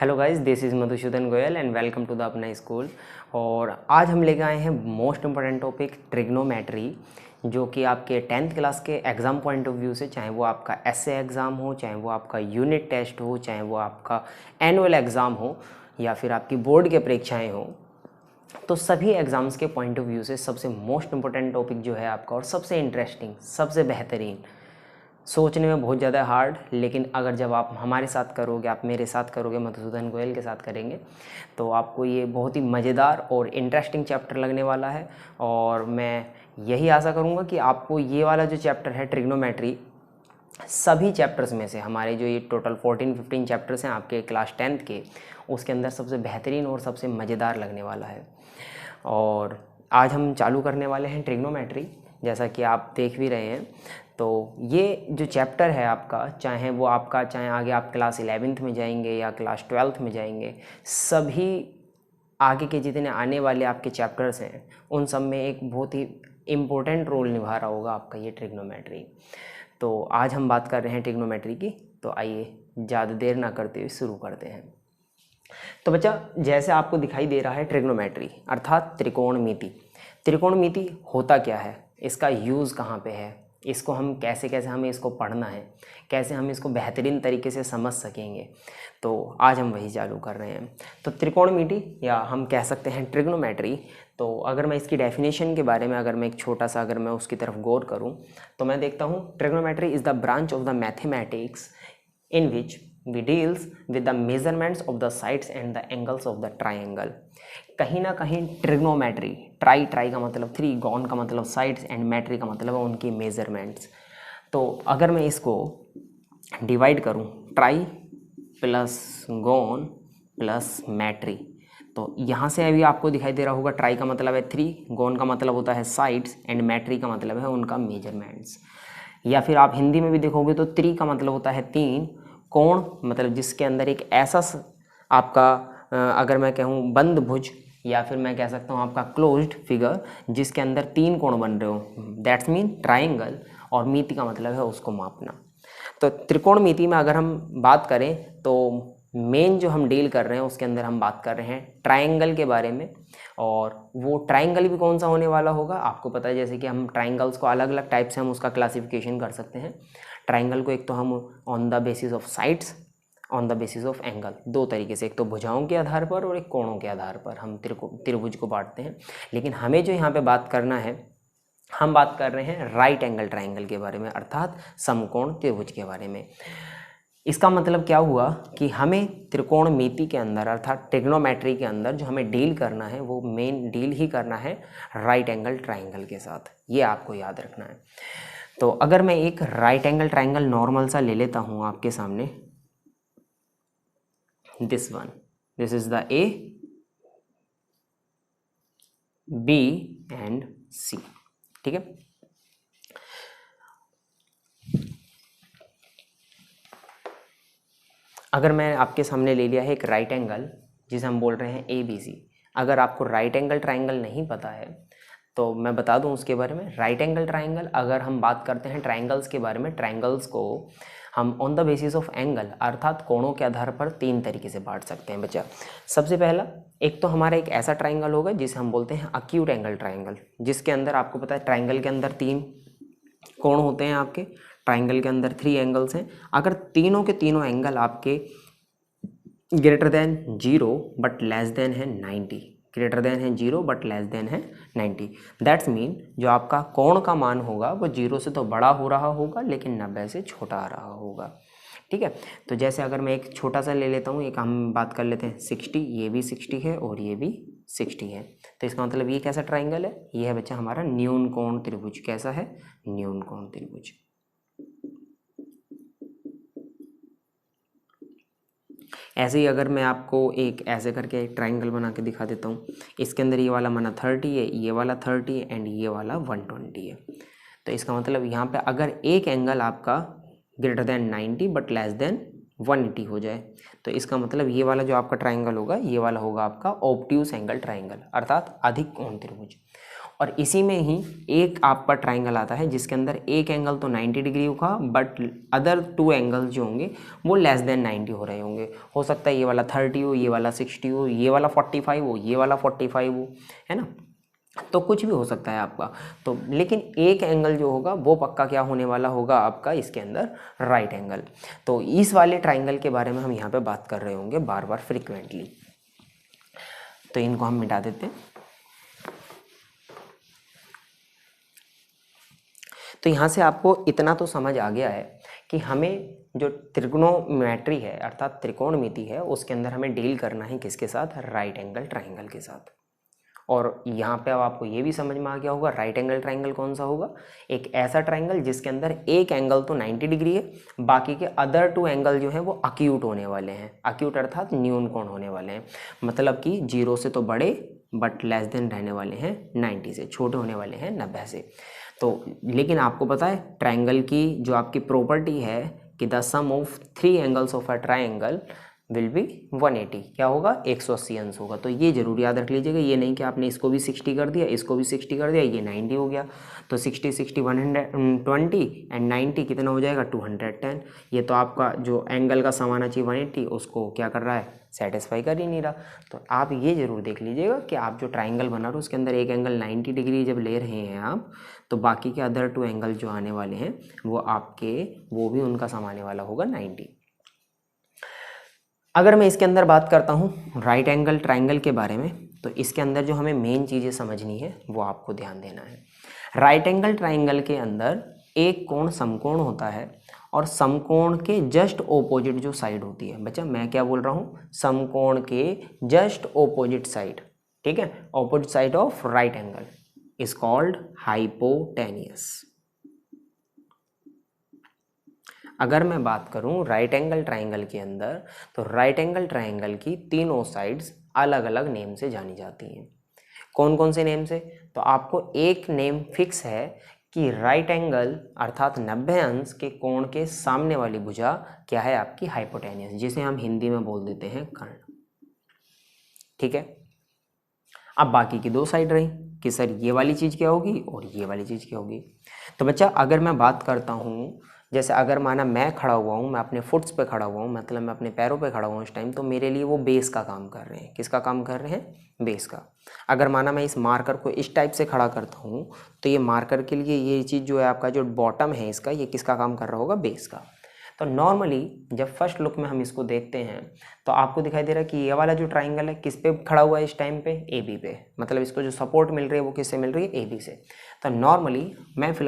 Hello guys, this is Madhusudan Goyal and welcome to the Apna school. और आज हम लेके आए हैं मोस्ट इम्पॉर्टेंट टॉपिक ट्रिग्नोमेट्री, जो कि आपके 10th क्लास के एग्ज़ाम पॉइंट ऑफ व्यू से, चाहे वो आपका एसए एग्ज़ाम हो, चाहे वो आपका यूनिट टेस्ट हो, चाहे वो आपका एनुअल एग्ज़ाम हो, या फिर आपकी बोर्ड की परीक्षाएँ हो, तो सभी एग्ज़ाम्स के पॉइंट ऑफ व्यू से सबसे मोस्ट इम्पॉर्टेंट टॉपिक जो है आपका, और सबसे इंटरेस्टिंग, सबसे बेहतरीन, सोचने में बहुत ज़्यादा हार्ड, लेकिन अगर जब आप हमारे साथ करोगे, आप मेरे साथ करोगे, मधुसूदन गोयल के साथ करेंगे, तो आपको ये बहुत ही मज़ेदार और इंटरेस्टिंग चैप्टर लगने वाला है। और मैं यही आशा करूँगा कि आपको ये वाला जो चैप्टर है ट्रिग्नोमेट्री, सभी चैप्टर्स में से, हमारे जो ये टोटल 14-15 चैप्टर्स हैं आपके क्लास 10th के, उसके अंदर सबसे बेहतरीन और सबसे मज़ेदार लगने वाला है। और आज हम चालू करने वाले हैं ट्रिग्नोमेट्री, जैसा कि आप देख भी रहे हैं। तो ये जो चैप्टर है आपका, चाहे आगे आप क्लास 11th में जाएंगे या क्लास 12th में जाएंगे, सभी आगे के जितने आने वाले आपके चैप्टर्स हैं, उन सब में एक बहुत ही इम्पोर्टेंट रोल निभा रहा होगा आपका ये ट्रिग्नोमेट्री। तो आज हम बात कर रहे हैं ट्रिग्नोमेट्री की, तो आइए ज़्यादा देर ना करते हुए शुरू करते हैं। तो बच्चा, जैसे आपको दिखाई दे रहा है ट्रिग्नोमेट्री अर्थात त्रिकोणमिति। त्रिकोणमिति होता क्या है, इसका यूज़ कहाँ पे है, इसको हम कैसे कैसे हमें इसको पढ़ना है, कैसे हम इसको बेहतरीन तरीके से समझ सकेंगे, तो आज हम वही चालू कर रहे हैं। तो त्रिकोणमिति, या हम कह सकते हैं ट्रिग्नोमेट्री, तो अगर मैं इसकी डेफिनेशन के बारे में अगर मैं एक छोटा सा अगर मैं उसकी तरफ गौर करूं, तो मैं देखता हूं trigonometry is the branch of the mathematics in which we deals with the measurements of the sides and the angles of the triangle। कहीं ना कहीं ट्रिग्नोमेट्री, ट्राई का मतलब 3, गॉन का मतलब साइड्स, एंड मैट्री का मतलब है उनकी मेजरमेंट्स। तो अगर मैं इसको डिवाइड करूं, ट्राई प्लस गॉन प्लस मैट्री, तो यहाँ से अभी आपको दिखाई दे रहा होगा ट्राई का मतलब है 3, गॉन का मतलब होता है साइड्स, एंड मैट्री का मतलब है उनका मेजरमेंट्स। या फिर आप हिंदी में भी देखोगे तो त्रि का मतलब होता है 3, कोण मतलब जिसके अंदर एक ऐसा आपका अगर मैं कहूँ बंद भुज, या फिर मैं कह सकता हूँ आपका क्लोज्ड फिगर जिसके अंदर 3 कोण बन रहे हो, दैट्स मीन ट्राइंगल। और मिति का मतलब है उसको मापना। तो त्रिकोणमिति में अगर हम बात करें तो मेन जो हम डील कर रहे हैं उसके अंदर हम बात कर रहे हैं ट्राइंगल के बारे में। और वो ट्राइंगल भी कौन सा होने वाला होगा आपको पता है, जैसे कि हम ट्राइंगल्स को अलग अलग टाइप से हम उसका क्लासिफिकेशन कर सकते हैं। ट्राइंगल को एक तो हम on the basis of sides, on the basis of angle, दो तरीके से, एक तो भुजाओं के आधार पर और एक कोणों के आधार पर हम त्रिभुज को बांटते हैं। लेकिन हमें जो यहाँ पे बात करना है, हम बात कर रहे हैं राइट एंगल ट्राइंगल के बारे में, अर्थात समकोण त्रिभुज के बारे में। इसका मतलब क्या हुआ कि हमें त्रिकोणमिति के अंदर अर्थात ट्रिग्नोमेट्री के अंदर जो हमें डील करना है, वो मेन डील ही करना है राइट एंगल ट्राइंगल के साथ, ये आपको याद रखना है। तो अगर मैं एक राइट एंगल ट्राइंगल नॉर्मल सा ले लेता हूँ आपके सामने, this one, this is the A, B and C, ठीक है। अगर मैं आपके सामने ले लिया है एक राइट एंगल जिसे हम बोल रहे हैं ए बी सी, अगर आपको राइट एंगल ट्राइंगल नहीं पता है तो मैं बता दूं उसके बारे में। राइट एंगल ट्राइंगल, अगर हम बात करते हैं ट्राइंगल्स के बारे में, ट्राइंगल्स को हम on the basis of angle अर्थात कोणों के आधार पर 3 तरीके से बांट सकते हैं बच्चा। सबसे पहला, एक तो हमारा एक ऐसा ट्राइंगल होगा जिसे हम बोलते हैं अक्यूट एंगल ट्राइंगल, जिसके अंदर आपको पता है ट्राइंगल के अंदर 3 कोण होते हैं आपके, ट्राइंगल के अंदर 3 एंगल्स हैं। अगर तीनों के तीनों एंगल आपके greater than 0 but less than है 90, ग्रेटर देन है 0 बट लेस देन है 90, दैट्स मीन जो आपका कोण का मान होगा वो 0 से तो बड़ा हो रहा होगा लेकिन 90 से छोटा आ रहा होगा, ठीक है। तो जैसे अगर मैं एक छोटा सा ले लेता हूँ, एक हम बात कर लेते हैं 60, ये भी 60 है और ये भी 60 है, तो इसका मतलब ये कैसा ट्राइंगल है, ये है बच्चा हमारा न्यून कोण त्रिभुज। कैसा है? न्यून कोण त्रिभुज। ऐसे ही अगर मैं आपको एक ऐसे करके एक ट्राइंगल बना के दिखा देता हूँ, इसके अंदर ये वाला माना 30 है, ये वाला 30 एंड ये वाला 120 है, तो इसका मतलब यहाँ पे अगर एक एंगल आपका greater than 90 but less than 180 हो जाए, तो इसका मतलब ये वाला जो आपका ट्राइंगल होगा, ये वाला होगा आपका ऑब्ट्यूज एंगल ट्राइंगल, अर्थात अधिक कोण त्रिभुज। और इसी में ही एक आपका ट्राइंगल आता है जिसके अंदर एक एंगल तो 90 डिग्री होगा बट अदर 2 एंगल्स जो होंगे वो लेस देन 90 हो रहे होंगे। हो सकता है ये वाला 30 हो, ये वाला 60 हो, ये वाला 45 हो, ये वाला 45 हो, है ना। तो कुछ भी हो सकता है आपका। तो लेकिन एक एंगल जो होगा वो पक्का क्या होने वाला होगा आपका इसके अंदर, राइट एंगल। तो इस वाले ट्राइंगल के बारे में हम यहाँ पे बात कर रहे होंगे बार बार फ्रिक्वेंटली। तो इनको हम मिटा देते हैं। तो यहाँ से आपको इतना तो समझ आ गया है कि हमें जो त्रिकोणोमेट्री है अर्थात त्रिकोणमिति है उसके अंदर हमें डील करना है किसके साथ, राइट एंगल ट्राइंगल के साथ। और यहाँ पे अब आपको ये भी समझ में आ गया होगा राइट एंगल ट्राइंगल कौन सा होगा, एक ऐसा ट्राइंगल जिसके अंदर एक एंगल तो 90 डिग्री है, बाकी के अदर 2 एंगल जो हैं वो अक्यूट होने वाले हैं। अक्यूट अर्थात न्यून कोण होने वाले हैं, मतलब कि 0 से तो बड़े बट लेस देन रहने वाले हैं 90 से, छोटे होने वाले हैं 90 से। तो लेकिन आपको पता है ट्राइंगल की जो आपकी प्रॉपर्टी है कि the sum of 3 angles of a triangle will be 180, क्या होगा 180 अंश होगा। तो ये जरूर याद रख लीजिएगा, ये नहीं कि आपने इसको भी 60 कर दिया, इसको भी 60 कर दिया, ये 90 हो गया। तो 60 60 120 एंड 90 कितना हो जाएगा 210। ये तो आपका जो एंगल का समान चाहिए 180 उसको क्या कर रहा है, सेटिस्फाई कर ही नहीं रहा। तो आप ये जरूर देख लीजिएगा कि आप जो ट्राइंगल बना रहे हो उसके अंदर एक एंगल 90 डिग्री जब ले रहे हैं आप, तो बाकी के अदर 2 एंगल जो आने वाले हैं वो आपके वो भी उनका सम आने वाला होगा 90। अगर मैं इसके अंदर बात करता हूँ राइट एंगल ट्राइंगल के बारे में, तो इसके अंदर जो हमें मेन चीज़ें समझनी है वो आपको ध्यान देना है। राइट एंगल ट्राइंगल के अंदर एक कोण समकोण होता है और समकोण के जस्ट ओपोजिट जो साइड होती है, बच्चा मैं क्या बोल रहा हूँ, समकोण के जस्ट ओपोजिट साइड, ठीक है, opposite side of right angle is called hypotenuse. अगर मैं बात करूं राइट एंगल ट्राइंगल के अंदर, तो राइट एंगल ट्राइंगल की तीनों साइड्स अलग अलग नेम से जानी जाती हैं। कौन कौन से नेम से, तो आपको एक नेम फिक्स है कि राइट एंगल अर्थात 90 अंश के कोण के सामने वाली भुजा क्या है आपकी, हाइपोटेनियस, जिसे हम हिंदी में बोल देते हैं कर्ण, ठीक है। अब बाकी की 2 साइड रही कि सर ये वाली चीज़ क्या होगी और ये वाली चीज़ क्या होगी। तो बच्चा अगर मैं बात करता हूँ, जैसे अगर माना मैं खड़ा हुआ हूँ, मैं अपने फुट्स पे खड़ा हुआ हूँ, मतलब मैं अपने पैरों पे खड़ा हुआ हूँ इस टाइम, तो मेरे लिए वो बेस का काम कर रहे हैं। किसका काम कर रहे हैं, बेस का। अगर माना मैं इस मार्कर को इस टाइप से खड़ा करता हूँ, तो ये मार्कर के लिए ये चीज़ जो है आपका जो बॉटम है इसका, ये किसका काम कर रहा होगा, बेस का। तो नॉर्मली जब फर्स्ट लुक में हम इसको देखते हैं तो आपको दिखाई दे रहा है कि ये वाला जो ट्राइंगल है किस पे खड़ा हुआ है इस टाइम पे, ए बी पे, मतलब इसको जो सपोर्ट मिल रही है वो किससे मिल रही है, ए बी से। तो नॉर्मली मैं फिलहाल